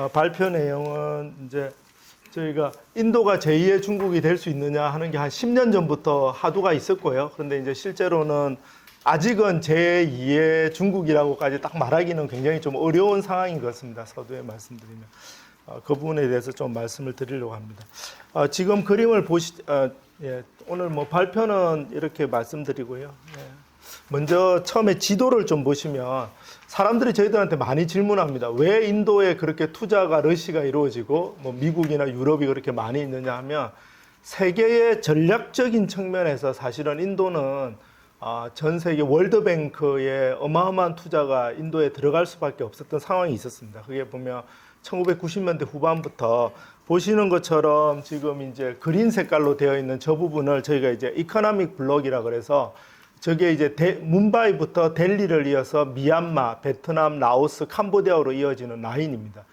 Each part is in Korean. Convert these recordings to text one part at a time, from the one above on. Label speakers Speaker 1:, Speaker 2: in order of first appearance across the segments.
Speaker 1: 발표 내용은 이제 저희가 인도가 제2의 중국이 될 수 있느냐 하는 게 한 10년 전부터 하두가 있었고요. 그런데 이제 실제로는 아직은 제2의 중국이라고까지 딱 말하기는 굉장히 좀 어려운 상황인 것 같습니다. 서두에 말씀드리면. 그 부분에 대해서 좀 말씀을 드리려고 합니다. 지금 그림을 예, 오늘 뭐 발표는 이렇게 말씀드리고요. 예. 먼저 처음에 지도를 좀 보시면 사람들이 저희들한테 많이 질문합니다. 왜 인도에 그렇게 투자가 러시가 이루어지고 뭐 미국이나 유럽이 그렇게 많이 있느냐 하면 세계의 전략적인 측면에서 사실은 인도는 전 세계 월드뱅크의 어마어마한 투자가 인도에 들어갈 수밖에 없었던 상황이 있었습니다. 그게 보면 1990년대 후반부터 보시는 것처럼 지금 이제 그린 색깔로 되어 있는 저 부분을 저희가 이제 이코노믹 블록이라 그래서 저게 이제 뭄바이부터 델리를 이어서 미얀마, 베트남, 라오스, 캄보디아로 이어지는 라인입니다.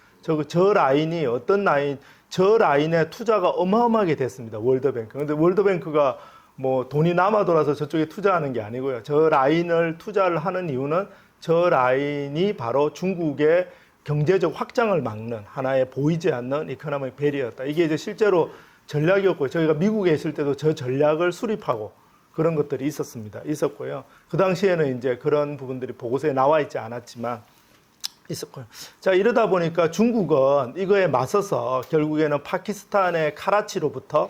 Speaker 1: 저 라인이 어떤 라인? 저 라인에 투자가 어마어마하게 됐습니다. 월드뱅크. 그런데 월드뱅크가 뭐 돈이 남아 돌아서 저쪽에 투자하는 게 아니고요. 저 라인을 투자를 하는 이유는 저 라인이 바로 중국의 경제적 확장을 막는 하나의 보이지 않는 이코노믹 베리어였다. 이게 이제 실제로 전략이었고요. 저희가 미국에 있을 때도 저 전략을 수립하고 그런 것들이 있었고요. 그 당시에는 이제 그런 부분들이 보고서에 나와 있지 않았지만 있었고요. 자, 이러다 보니까 중국은 이거에 맞서서 결국에는 파키스탄의 카라치로부터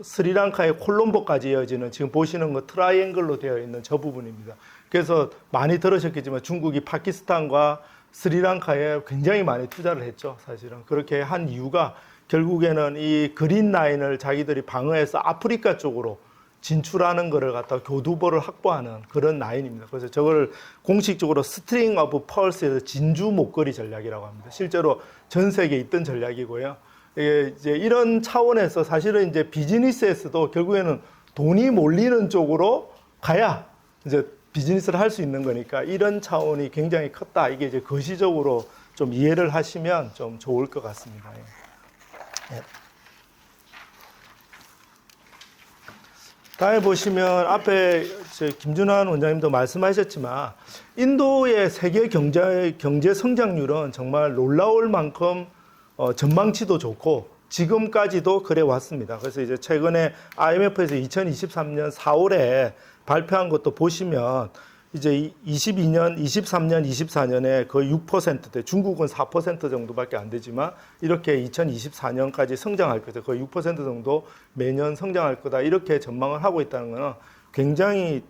Speaker 1: 스리랑카의 콜롬보까지 이어지는 지금 보시는 거 트라이앵글로 되어 있는 저 부분입니다. 그래서 많이 들으셨겠지만 중국이 파키스탄과 스리랑카에 굉장히 많이 투자를 했죠. 사실은 그렇게 한 이유가 결국에는 이 그린 라인을 자기들이 방어해서 아프리카 쪽으로 진출하는 것을 갖다 교두보를 확보하는 그런 라인입니다. 그래서 저걸 공식적으로 스트링 오브 펄스에서 진주 목걸이 전략이라고 합니다. 실제로 전 세계에 있던 전략이고요. 이제 이런 차원에서 사실은 이제 비즈니스에서도 결국에는 돈이 몰리는 쪽으로 가야 이제 비즈니스를 할 수 있는 거니까 이런 차원이 굉장히 컸다. 이게 이제 거시적으로 좀 이해를 하시면 좀 좋을 것 같습니다. 예. 다음에 보시면 앞에 김준환 원장님도 말씀하셨지만 인도의 세계 경제 성장률은 정말 놀라울 만큼 전망치도 좋고 지금까지도 그래 왔습니다. 그래서 이제 최근에 IMF에서 2023년 4월에 발표한 것도 보시면 이제 22년, 23년, 24년에 거의 6%대, 중국은 4% 정도밖에 안 되지만 이렇게 2024년까지 성장할 거다. 거의 6% 정도 매년 성장할 거다. 이렇게 전망을 하고 있다는 것은 굉장히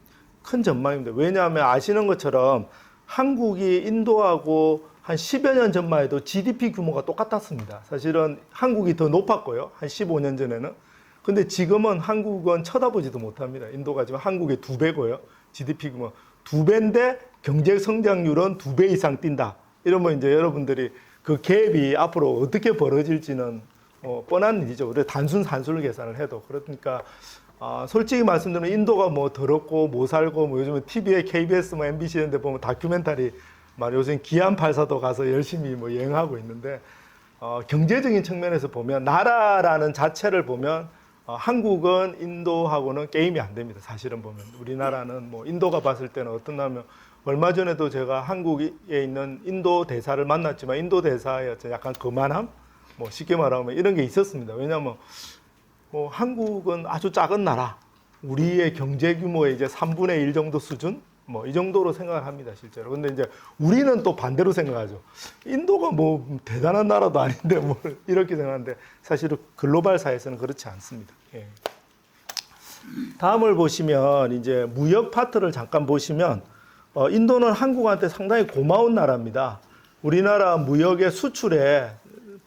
Speaker 1: 큰 전망입니다. 왜냐하면 아시는 것처럼 한국이 인도하고 한 10여 년 전만 해도 GDP 규모가 똑같았습니다. 사실은 한국이 더 높았고요. 한 15년 전에는. 근데 지금은 한국은 쳐다보지도 못합니다. 인도가 지금 한국의 2배고요. GDP 규모 2배인데 경제 성장률은 2배 이상 뛴다. 이러면 이제 여러분들이 그 갭이 앞으로 어떻게 벌어질지는 뻔한 일이죠. 그래서 단순 산술 계산을 해도. 그러니까 솔직히 말씀드리면 인도가 뭐 더럽고 못 살고 뭐 요즘에 TV에 KBS 뭐 MBC 이런 데 보면 다큐멘터리 요새 기안 84도 가서 열심히 뭐 여행하고 있는데 경제적인 측면에서 보면 나라라는 자체를 보면 한국은 인도하고는 게임이 안 됩니다. 사실은 보면 우리나라는 뭐 인도가 봤을 때는 어떠냐면 얼마 전에도 제가 한국에 있는 인도 대사를 만났지만 인도 대사의 어떤 약간 거만함, 뭐 쉽게 말하면 이런 게 있었습니다. 왜냐하면 뭐 한국은 아주 작은 나라, 우리의 경제 규모의 이제 3분의 1 정도 수준, 뭐 이 정도로 생각을 합니다, 실제로. 근데 이제 우리는 또 반대로 생각하죠. 인도가 뭐 대단한 나라도 아닌데 뭐 이렇게 생각하는데 사실은 글로벌 사회에서는 그렇지 않습니다. 예. 다음을 보시면 이제 무역 파트를 잠깐 보시면 인도는 한국한테 상당히 고마운 나라입니다. 우리나라 무역의 수출의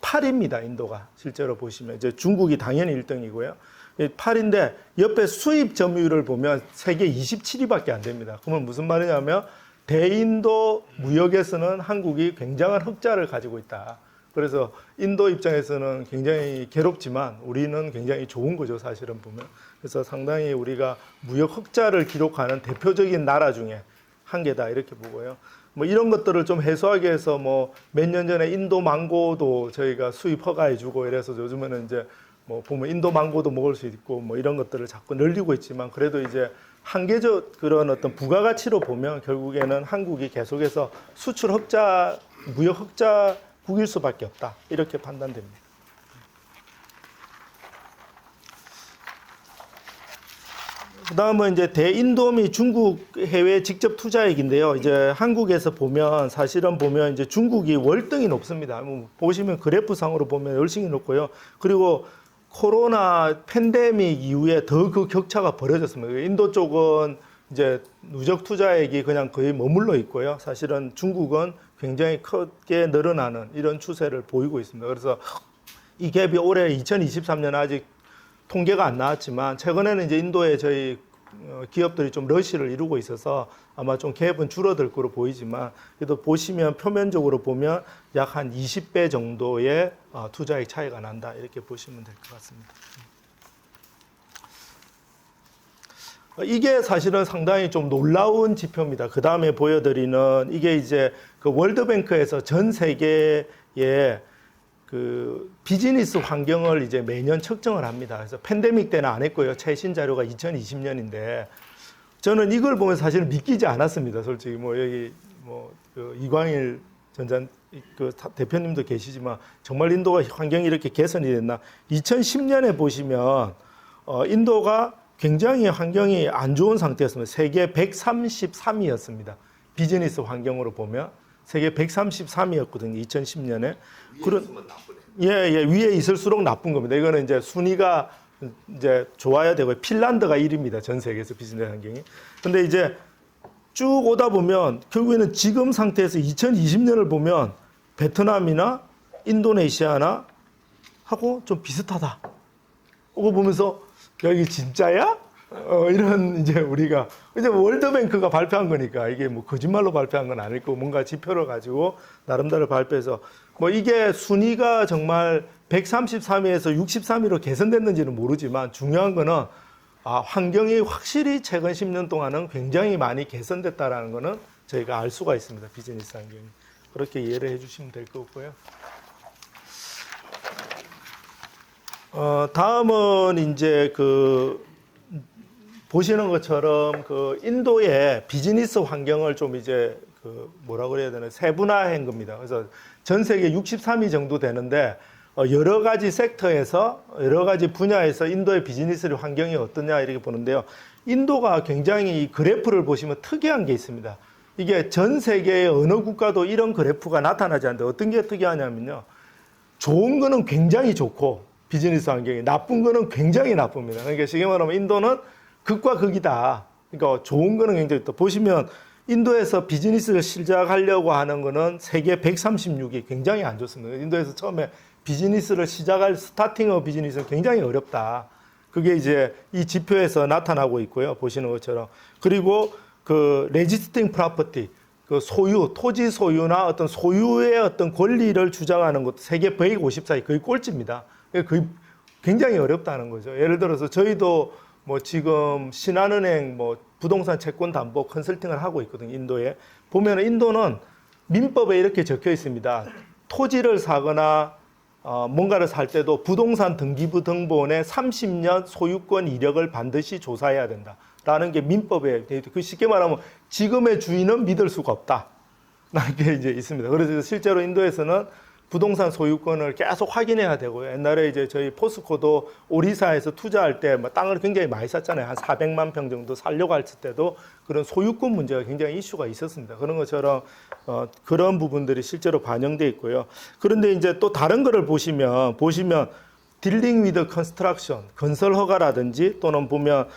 Speaker 1: 8위입니다, 인도가. 실제로 보시면 이제 중국이 당연히 1등이고요. 8인데 옆에 수입 점유율을 보면 세계 27위밖에 안 됩니다. 그러면 무슨 말이냐면 대인도 무역에서는 한국이 굉장한 흑자를 가지고 있다. 그래서 인도 입장에서는 굉장히 괴롭지만 우리는 굉장히 좋은 거죠, 사실은 보면. 그래서 상당히 우리가 무역 흑자를 기록하는 대표적인 나라 중에 한 개다 이렇게 보고요. 뭐 이런 것들을 좀 해소하기 위해서 뭐 몇 년 전에 인도 망고도 저희가 수입 허가해주고 이래서 요즘에는 이제 뭐 보면 인도 망고도 먹을 수 있고 뭐 이런 것들을 자꾸 늘리고 있지만 그래도 이제 한계적 그런 어떤 부가가치로 보면 결국에는 한국이 계속해서 수출 흑자, 무역 흑자 국일 수밖에 없다. 이렇게 판단됩니다. 그다음은 이제 대인도 및 중국 해외 직접 투자액인데요. 이제 한국에서 보면 사실은 보면 이제 중국이 월등히 높습니다. 뭐 보시면 그래프상으로 보면 열심히 높고요. 그리고 코로나 팬데믹 이후에 더 그 격차가 벌어졌습니다. 인도 쪽은 이제 누적 투자액이 그냥 거의 머물러 있고요. 사실은 중국은 굉장히 크게 늘어나는 이런 추세를 보이고 있습니다. 그래서 이 갭이 올해 2023년 아직 통계가 안 나왔지만 최근에는 이제 인도에 저희 기업들이 좀 러시를 이루고 있어서 아마 좀 갭은 줄어들 거로 보이지만 그래도 보시면 표면적으로 보면 약 한 20배 정도의 투자액 차이가 난다 이렇게 보시면 될 것 같습니다. 이게 사실은 상당히 좀 놀라운 지표입니다. 그 다음에 보여드리는 이게 이제 그 월드뱅크에서 전 세계의 그 비즈니스 환경을 이제 매년 측정을 합니다. 그래서 팬데믹 때는 안 했고요. 최신 자료가 2020년인데 저는 이걸 보면 사실은 믿기지 않았습니다. 솔직히 뭐 여기 그 이광일 전자 그 대표님도 계시지만 정말 인도가 환경이 이렇게 개선이 됐나? 2010년에 보시면 인도가 굉장히 환경이 안 좋은 상태였습니다. 세계 133위였습니다. 비즈니스 환경으로 보면 세계 133위였거든요. 2010년에. 위에 있을수록 나쁜 겁니다. 이거는 이제 순위가 이제 좋아야 되고 핀란드가 1위입니다. 전 세계에서 비즈니스 환경이. 근데 이제 쭉 오다 보면 결국에는 지금 상태에서 2020년을 보면 베트남이나 인도네시아나 하고 좀 비슷하다. 그거 보면서 야, 이게 진짜야? 이런 이제 우리가 이제 월드뱅크가 발표한 거니까 이게 뭐 거짓말로 발표한 건 아니고 뭔가 지표를 가지고 나름대로 발표해서 뭐 이게 순위가 정말 133위에서 63위로 개선됐는지는 모르지만 중요한 거는 환경이 확실히 최근 10년 동안은 굉장히 많이 개선됐다라는 거는 저희가 알 수가 있습니다. 비즈니스 환경이. 그렇게 이해를 해 주시면 될 것 같고요. 다음은 이제 보시는 것처럼 인도의 비즈니스 환경을 좀 이제 뭐라 그래야 되나 세분화한 겁니다. 그래서 전 세계 63위 정도 되는데 여러 가지 섹터에서 여러 가지 분야에서 인도의 비즈니스 환경이 어떠냐 이렇게 보는데요. 인도가 굉장히 이 그래프를 보시면 특이한 게 있습니다. 이게 전 세계의 어느 국가도 이런 그래프가 나타나지 않는데 어떤 게 특이하냐면요. 좋은 거는 굉장히 좋고 비즈니스 환경이 나쁜 거는 굉장히 나쁩니다. 그러니까 쉽게 말하면 인도는 극과 극이다. 그러니까 좋은 거는 굉장히 또 보시면 인도에서 비즈니스를 시작하려고 하는 거는 세계 136위 굉장히 안 좋습니다. 인도에서 처음에 비즈니스를 시작할 스타팅업 비즈니스는 굉장히 어렵다. 그게 이제 이 지표에서 나타나고 있고요. 보시는 것처럼. 그리고 레지스팅 프로퍼티 소유, 토지 소유나 어떤 소유의 어떤 권리를 주장하는 것도 세계 154위 거의 꼴찌입니다. 거의 굉장히 어렵다는 거죠. 예를 들어서 저희도 뭐 지금 신한은행 부동산 채권 담보 컨설팅을 하고 있거든요. 인도에. 보면 인도는 민법에 이렇게 적혀 있습니다. 토지를 사거나 뭔가를 살 때도 부동산 등기부 등본에 30년 소유권 이력을 반드시 조사해야 된다. 라는 게 민법에 쉽게 말하면 지금의 주인은 믿을 수가 없다. 라는 게 이제 있습니다. 그래서 실제로 인도에서는 부동산 소유권을 계속 확인해야 되고요. 옛날에 이제 저희 포스코도 오리사에서 투자할 때 땅을 굉장히 많이 샀잖아요. 한 400만 평 정도 살려고 할 때도 그런 소유권 문제가 굉장히 이슈가 있었습니다. 그런 것처럼 그런 부분들이 실제로 반영돼 있고요. 그런데 이제 또 다른 거를 보시면 딜링 위드 컨스트럭션, 건설 허가라든지 또는 보면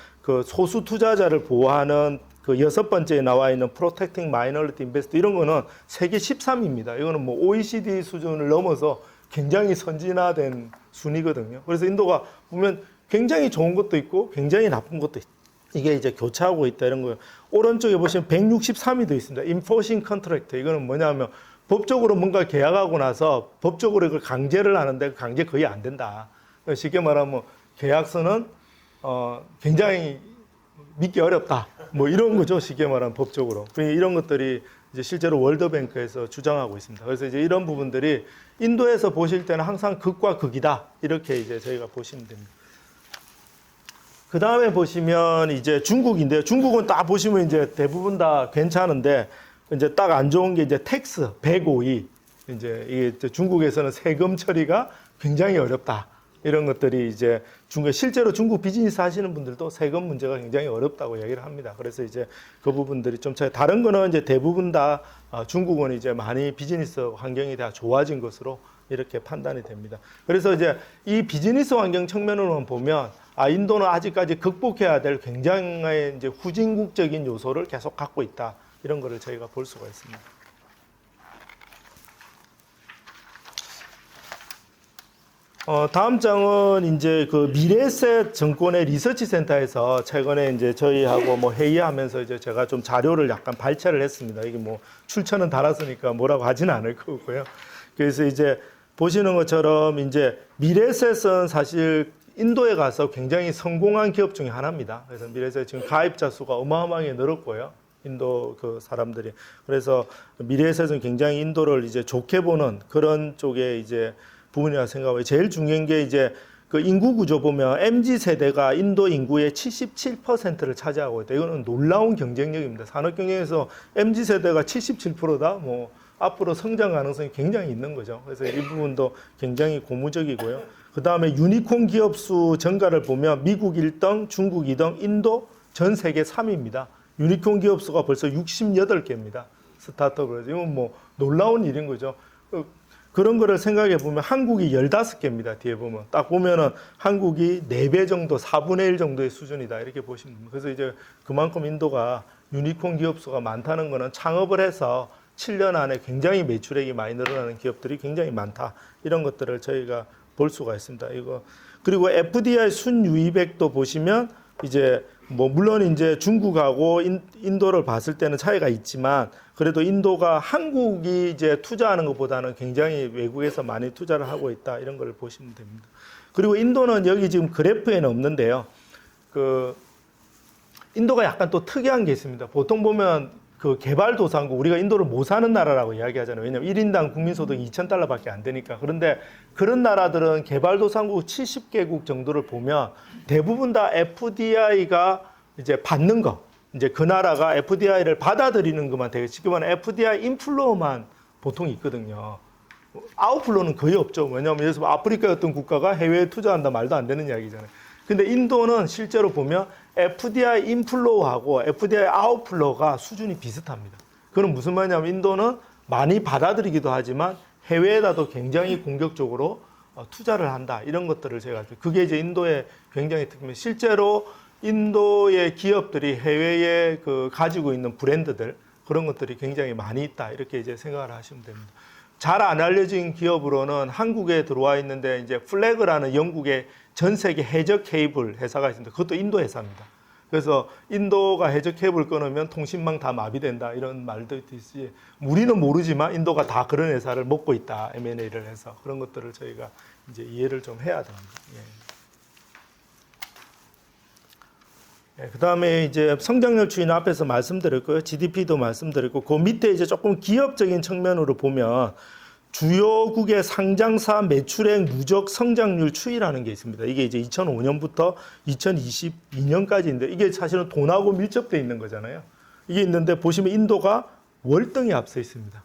Speaker 1: 소수 투자자를 보호하는 6번째에 나와 있는 Protecting Minority Investor 이런 거는 세계 13위입니다. 이거는 뭐 OECD 수준을 넘어서 굉장히 선진화된 순위거든요. 그래서 인도가 보면 굉장히 좋은 것도 있고 굉장히 나쁜 것도 있고 이게 이제 교차하고 있다 이런 거예요. 오른쪽에 보시면 163위도 있습니다. Enforcing Contract 이거는 뭐냐면 법적으로 뭔가 계약하고 나서 법적으로 이걸 강제를 하는데 강제 거의 안 된다. 쉽게 말하면 계약서는 굉장히 믿기 어렵다. 뭐 이런 거죠. 쉽게 말하면 법적으로. 이런 것들이 이제 실제로 월드뱅크에서 주장하고 있습니다. 그래서 이제 이런 부분들이 인도에서 보실 때는 항상 극과 극이다. 이렇게 이제 저희가 보시면 됩니다. 그 다음에 보시면 이제 중국인데요. 중국은 딱 보시면 이제 대부분 다 괜찮은데 이제 딱 안 좋은 게 이제 텍스 105위. 이제 이게 중국에서는 세금 처리가 굉장히 어렵다. 이런 것들이 이제 실제로 중국 비즈니스 하시는 분들도 세금 문제가 굉장히 어렵다고 얘기를 합니다. 그래서 이제 그 부분들이 좀 차이. 다른 거는 이제 대부분 다 중국은 이제 많이 비즈니스 환경이 다 좋아진 것으로 이렇게 판단이 됩니다. 그래서 이제 이 비즈니스 환경 측면으로만 보면 인도는 아직까지 극복해야 될 굉장히 이제 후진국적인 요소를 계속 갖고 있다. 이런 거를 저희가 볼 수가 있습니다. 다음 장은 이제 그 미래에셋 증권의 리서치 센터에서 최근에 이제 저희하고 뭐 회의하면서 이제 제가 좀 자료를 약간 발췌를 했습니다. 이게 뭐 출처는 달았으니까 뭐라고 하지는 않을 거고요. 그래서 이제 보시는 것처럼 이제 미래에셋은 사실 인도에 가서 굉장히 성공한 기업 중에 하나입니다. 그래서 미래에셋 지금 가입자 수가 어마어마하게 늘었고요. 인도 그 사람들이. 그래서 미래에셋은 굉장히 인도를 이제 좋게 보는 그런 쪽에 이제 부분이라 생각하고요. 제일 중요한 게 이제 그 인구 구조 보면 MZ 세대가 인도 인구의 77%를 차지하고 있다. 이거는 놀라운 경쟁력입니다. 산업 경쟁에서 MZ 세대가 77%다. 뭐 앞으로 성장 가능성이 굉장히 있는 거죠. 그래서 이 부분도 굉장히 고무적이고요. 그 다음에 유니콘 기업 수 증가를 보면 미국 1등, 중국 2등, 인도 전 세계 3위입니다. 유니콘 기업 수가 벌써 68개입니다. 스타트업으로. 이건 뭐 놀라운 일인 거죠. 그런 거를 생각해 보면 한국이 15개입니다. 뒤에 보면. 딱 보면은 한국이 4배 정도, 4분의 1 정도의 수준이다. 이렇게 보시면 됩니다. 그래서 이제 그만큼 인도가 유니콘 기업 수가 많다는 거는 창업을 해서 7년 안에 굉장히 매출액이 많이 늘어나는 기업들이 굉장히 많다. 이런 것들을 저희가 볼 수가 있습니다. 이거. 그리고 FDI 순유입액도 보시면 이제 뭐 물론 이제 중국하고 인도를 봤을 때는 차이가 있지만 그래도 인도가 한국이 이제 투자하는 것보다는 굉장히 외국에서 많이 투자를 하고 있다 이런 걸 보시면 됩니다. 그리고 인도는 여기 지금 그래프에는 없는데요. 그 인도가 약간 또 특이한 게 있습니다. 보통 보면 그 개발도상국, 우리가 인도를 못 사는 나라라고 이야기하잖아요. 왜냐하면 1인당 국민소득 2,000달러밖에 안 되니까. 그런데 그런 나라들은 개발도상국 70개국 정도를 보면 대부분 다 FDI가 이제 받는 거, 이제 그 나라가 FDI를 받아들이는 것만 되게 쉽게 말하면 FDI 인플로우만 보통 있거든요. 아웃플로우는 거의 없죠. 왜냐하면 예를 들어서 아프리카 어떤 국가가 해외에 투자한다 말도 안 되는 이야기잖아요. 근데 인도는 실제로 보면 FDI 인플로우하고 FDI 아웃플로우가 수준이 비슷합니다. 그건 무슨 말이냐면 인도는 많이 받아들이기도 하지만 해외에다도 굉장히 공격적으로 투자를 한다. 이런 것들을 제가 그게 이제 인도의 굉장히 특징입니다. 실제로 인도의 기업들이 해외에 그 가지고 있는 브랜드들 그런 것들이 굉장히 많이 있다. 이렇게 이제 생각을 하시면 됩니다. 잘 안 알려진 기업으로는 한국에 들어와 있는데 이제 플래그라는 영국의 전 세계 해적 케이블 회사가 있습니다. 그것도 인도 회사입니다. 그래서 인도가 해적 케이블 끊으면 통신망 다 마비된다 이런 말도 있듯이 우리는 모르지만 인도가 다 그런 회사를 먹고 있다. M&A를 해서 그런 것들을 저희가 이제 이해를 좀 해야 됩니다. 그 다음에 이제 성장률 추이는 앞에서 말씀드렸고요. GDP도 말씀드렸고, 그 밑에 이제 조금 기업적인 측면으로 보면 주요국의 상장사 매출액 누적 성장률 추이라는 게 있습니다. 이게 이제 2005년부터 2022년까지인데 이게 사실은 돈하고 밀접되어 있는 거잖아요. 이게 있는데 보시면 인도가 월등히 앞서 있습니다.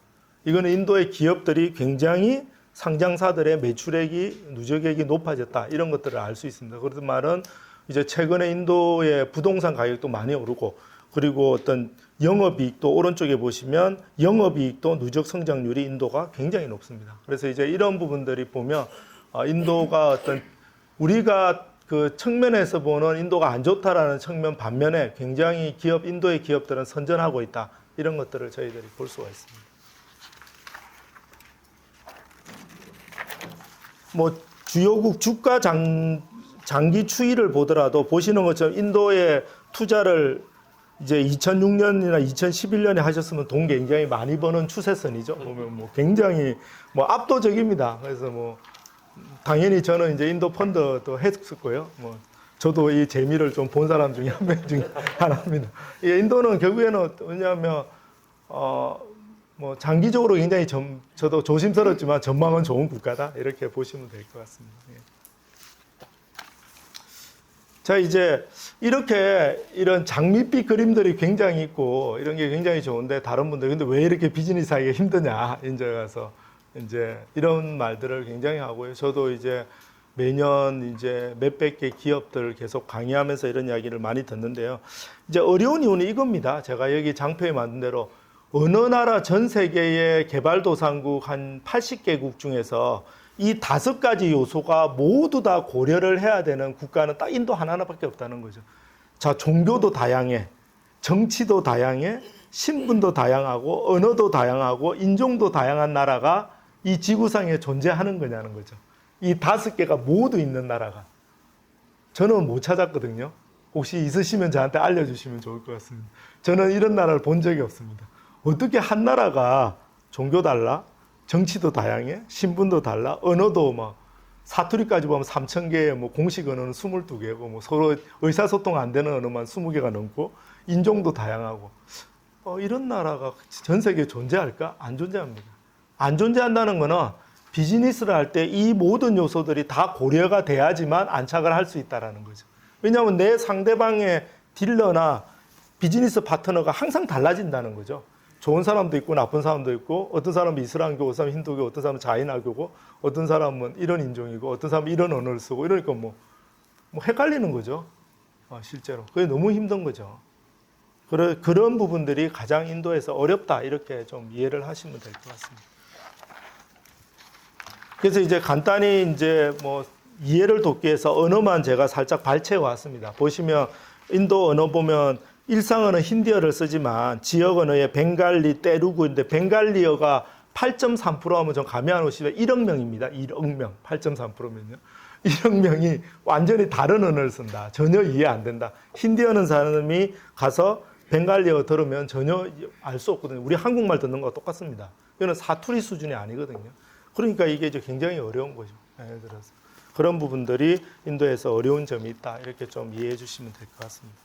Speaker 1: 이거는 인도의 기업들이 굉장히 상장사들의 매출액이 누적액이 높아졌다. 이런 것들을 알 수 있습니다. 그래서 말은 이제 최근에 인도의 부동산 가격도 많이 오르고 그리고 어떤 영업이익도 오른쪽에 보시면 영업이익도 누적 성장률이 인도가 굉장히 높습니다. 그래서 이제 이런 부분들이 보면 인도가 어떤 우리가 그 측면에서 보는 인도가 안 좋다라는 측면 반면에 굉장히 인도의 기업들은 선전하고 있다. 이런 것들을 저희들이 볼 수가 있습니다. 뭐 주요국 주가 장기 추이를 보더라도 보시는 것처럼 인도의 투자를 이제 2006년이나 2011년에 하셨으면 돈 굉장히 많이 버는 추세선이죠. 보면 뭐 굉장히 뭐 압도적입니다. 그래서 뭐 당연히 저는 이제 인도 펀드도 했을 거예요. 뭐 저도 이 재미를 좀 본 사람 중에 한 명 중에 하나입니다. 인도는 결국에는 왜냐하면 뭐 장기적으로 굉장히 저도 조심스럽지만 전망은 좋은 국가다 이렇게 보시면 될 것 같습니다. 자, 이제 이렇게 이런 장밋빛 그림들이 굉장히 있고 이런 게 굉장히 좋은데 다른 분들 근데 왜 이렇게 비즈니스 하기가 힘드냐 이제 가서 이제 이런 말들을 굉장히 하고요. 저도 이제 매년 이제 몇백 개 기업들 계속 강의하면서 이런 이야기를 많이 듣는데요. 이제 어려운 이유는 이겁니다. 제가 여기 장표에 만든 대로 어느 나라 전 세계의 개발도상국 한 80개국 중에서 이 5가지 요소가 모두 다 고려를 해야 되는 국가는 딱 인도 하나밖에 없다는 거죠. 자, 종교도 다양해, 정치도 다양해, 신분도 다양하고, 언어도 다양하고, 인종도 다양한 나라가 이 지구상에 존재하는 거냐는 거죠. 이 5개가 모두 있는 나라가. 저는 못 찾았거든요. 혹시 있으시면 저한테 알려주시면 좋을 것 같습니다. 저는 이런 나라를 본 적이 없습니다. 어떻게 한 나라가 종교 달라, 정치도 다양해, 신분도 달라, 언어도 뭐 사투리까지 보면 3,000개의 뭐 공식 언어는 22개고 뭐 서로 의사소통 안 되는 언어만 20개가 넘고 인종도 다양하고 이런 나라가 전 세계에 존재할까? 안 존재합니다. 안 존재한다는 거는 비즈니스를 할 때 이 모든 요소들이 다 고려가 돼야지만 안착을 할 수 있다는 거죠. 왜냐하면 내 상대방의 딜러나 비즈니스 파트너가 항상 달라진다는 거죠. 좋은 사람도 있고 나쁜 사람도 있고 어떤 사람은 이슬람교, 어떤 사람은 힌두교, 어떤 사람은 자이나교고 어떤 사람은 이런 인종이고 어떤 사람은 이런 언어를 쓰고 이러니까 뭐 헷갈리는 거죠. 실제로. 그게 너무 힘든 거죠. 그런 부분들이 가장 인도에서 어렵다 이렇게 좀 이해를 하시면 될 것 같습니다. 그래서 이제 간단히 이제 뭐 이해를 돕기 위해서 언어만 제가 살짝 발췌해 왔습니다. 보시면 인도 언어 보면 일상 언어 힌디어를 쓰지만 지역 언어에 벵갈리, 때루구인데 벵갈리어가 8.3% 하면 좀 감이 안 오시면 1억 명입니다. 1억 명. 8.3%면요. 1억 명이 완전히 다른 언어를 쓴다. 전혀 이해 안 된다. 힌디어는 사람이 가서 벵갈리어 들으면 전혀 알 수 없거든요. 우리 한국말 듣는 거와 똑같습니다. 이거는 사투리 수준이 아니거든요. 그러니까 이게 이제 굉장히 어려운 거죠. 예를 들어서. 그런 부분들이 인도에서 어려운 점이 있다. 이렇게 좀 이해해 주시면 될 것 같습니다.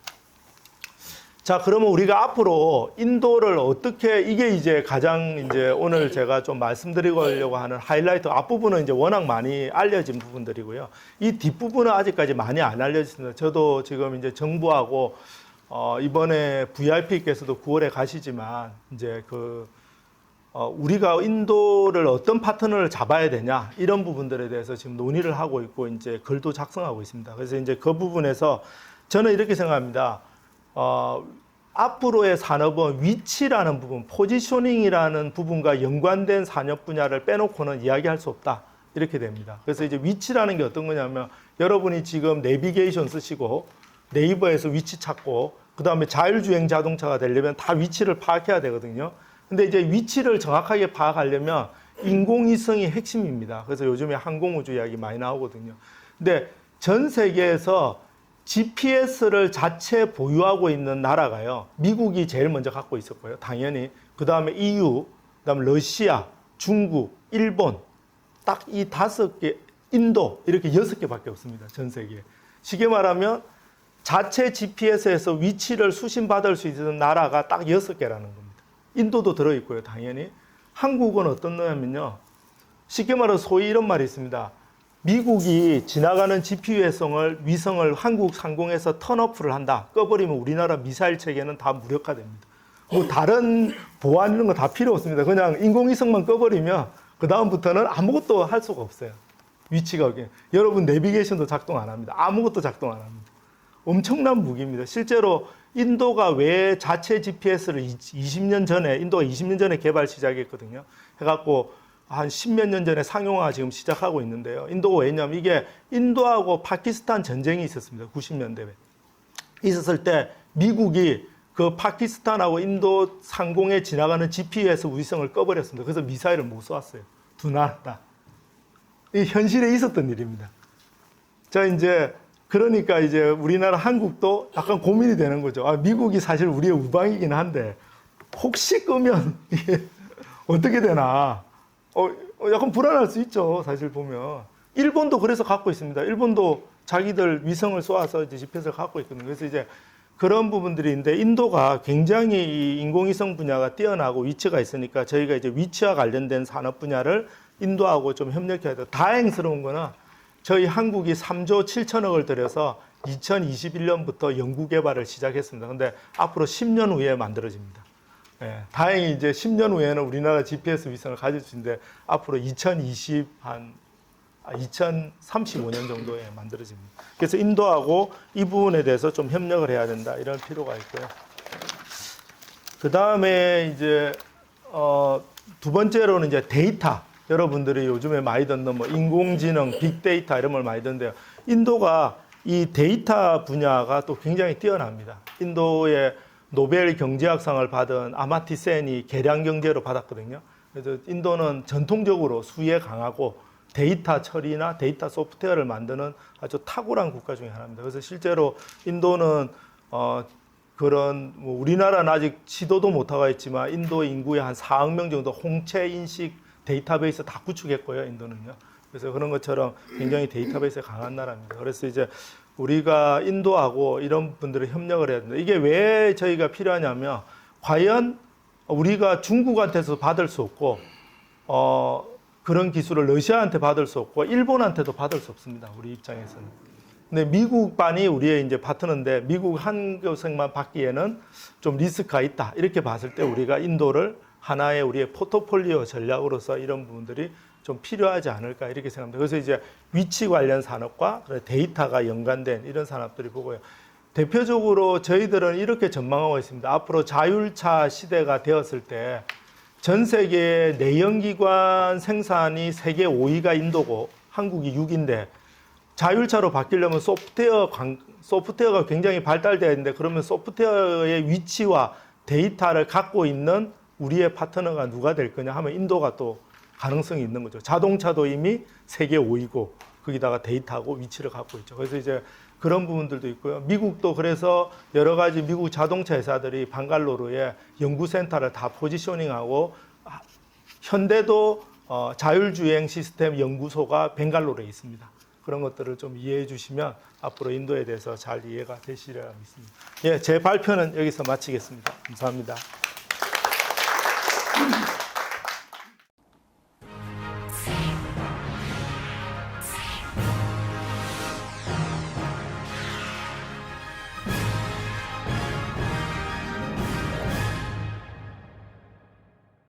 Speaker 1: 자, 그러면 우리가 앞으로 인도를 어떻게, 이게 이제 가장 이제 오늘 제가 좀 말씀드리려고 하는 하이라이트, 앞부분은 이제 워낙 많이 알려진 부분들이고요. 이 뒷부분은 아직까지 많이 안 알려졌습니다. 저도 지금 이제 정부하고, 이번에 VIP께서도 9월에 가시지만, 이제 우리가 인도를 어떤 파트너를 잡아야 되냐, 이런 부분들에 대해서 지금 논의를 하고 있고, 이제 글도 작성하고 있습니다. 그래서 이제 그 부분에서 저는 이렇게 생각합니다. 앞으로의 산업은 위치라는 부분, 포지셔닝이라는 부분과 연관된 산업 분야를 빼놓고는 이야기할 수 없다. 이렇게 됩니다. 그래서 이제 위치라는 게 어떤 거냐면 여러분이 지금 내비게이션 쓰시고 네이버에서 위치 찾고 그 다음에 자율주행 자동차가 되려면 다 위치를 파악해야 되거든요. 근데 이제 위치를 정확하게 파악하려면 인공위성이 핵심입니다. 그래서 요즘에 항공우주 이야기 많이 나오거든요. 근데 전 세계에서 GPS를 자체 보유하고 있는 나라가요. 미국이 제일 먼저 갖고 있었고요. 당연히. 그 다음에 EU, 그 다음에 러시아, 중국, 일본. 딱 이 5개, 인도 이렇게 6개밖에 없습니다. 전 세계에. 쉽게 말하면 자체 GPS에서 위치를 수신받을 수 있는 나라가 딱 6개라는 겁니다. 인도도 들어있고요. 당연히. 한국은 어떤 거냐면요. 쉽게 말해서 소위 이런 말이 있습니다. 미국이 지나가는 위성을 한국 상공에서 턴오프를 한다. 꺼버리면 우리나라 미사일 체계는 다 무력화됩니다. 뭐 다른 보안 이런 거 다 필요 없습니다. 그냥 인공위성만 꺼버리면 그 다음부터는 아무것도 할 수가 없어요. 위치가 여러분 내비게이션도 작동 안 합니다. 아무것도 작동 안 합니다. 엄청난 무기입니다. 실제로 인도가 왜 자체 GPS를 20년 전에 인도가 20년 전에 개발 시작했거든요. 해갖고 한 10몇 년 전에 상용화 지금 시작하고 있는데요. 인도가 왜냐면 이게 인도하고 파키스탄 전쟁이 있었습니다. 90년대에. 있었을 때 미국이 그 파키스탄하고 인도 상공에 지나가는 GPS 위성을 꺼버렸습니다. 그래서 미사일을 못 쏘았어요. 두 나라 다. 이 현실에 있었던 일입니다. 자, 이제 그러니까 이제 우리나라 한국도 약간 고민이 되는 거죠. 미국이 사실 우리의 우방이긴 한데 혹시 끄면 이게 어떻게 되나. 약간 불안할 수 있죠. 사실 보면. 일본도 그래서 갖고 있습니다. 일본도 자기들 위성을 쏘아서 이제 GPS를 갖고 있거든요. 그래서 이제 그런 부분들인데 인도가 굉장히 이 인공위성 분야가 뛰어나고 위치가 있으니까 저희가 이제 위치와 관련된 산업 분야를 인도하고 좀 협력해야 돼요. 다행스러운 거는 저희 한국이 3조 7천억을 들여서 2021년부터 연구개발을 시작했습니다. 근데 앞으로 10년 후에 만들어집니다. 예, 다행히 이제 10년 후에는 우리나라 GPS 위성을 가질 수 있는데 앞으로 2035년 정도에 만들어집니다. 그래서 인도하고 이 부분에 대해서 좀 협력을 해야 된다 이런 필요가 있고요. 그 다음에 이제 두 번째로는 이제 데이터. 여러분들이 요즘에 많이 듣는 뭐 인공지능, 빅데이터 이런 걸 많이 듣는데요. 인도가 이 데이터 분야가 또 굉장히 뛰어납니다. 인도의 노벨 경제학상을 받은 아마티 센이 계량 경제로 받았거든요. 그래서 인도는 전통적으로 수에 강하고 데이터 처리나 데이터 소프트웨어를 만드는 아주 탁월한 국가 중에 하나입니다. 그래서 실제로 인도는 그런 뭐 우리나라는 아직 시도도 못하고 있지만 인도 인구의 한 4억 명 정도 홍채 인식 데이터베이스 다 구축했고요. 인도는요. 그래서 그런 것처럼 굉장히 데이터베이스가 강한 나라입니다. 그래서 이제 우리가 인도하고 이런 분들을 협력을 해야 된다. 이게 왜 저희가 필요하냐면 과연 우리가 중국한테서 받을 수 없고 그런 기술을 러시아한테 받을 수 없고 일본한테도 받을 수 없습니다. 우리 입장에서는. 근데 미국반이 우리의 이제 파트너인데 미국 한 교sek만 받기에는 좀 리스크가 있다. 이렇게 봤을 때 우리가 인도를 하나의 우리의 포트폴리오 전략으로서 이런 부분들이 좀 필요하지 않을까 이렇게 생각합니다. 그래서 이제 위치 관련 산업과 데이터가 연관된 이런 산업들이 보고요. 대표적으로 저희들은 이렇게 전망하고 있습니다. 앞으로 자율차 시대가 되었을 때 전 세계 내연기관 생산이 세계 5위가 인도고 한국이 6위인데 자율차로 바뀌려면 소프트웨어가 굉장히 발달되어야 되는데 그러면 소프트웨어의 위치와 데이터를 갖고 있는 우리의 파트너가 누가 될 거냐 하면 인도가 또 가능성이 있는 거죠. 자동차도 이미 세계 5위고 거기다가 데이터하고 위치를 갖고 있죠. 그래서 이제 그런 부분들도 있고요. 미국도 그래서 여러 가지 미국 자동차 회사들이 방갈로르에 연구센터를 다 포지셔닝하고 현대도 자율주행 시스템 연구소가 벵갈로르에 있습니다. 그런 것들을 좀 이해해 주시면 앞으로 인도에 대해서 잘 이해가 되시리라 믿습니다. 예, 제 발표는 여기서 마치겠습니다. 감사합니다.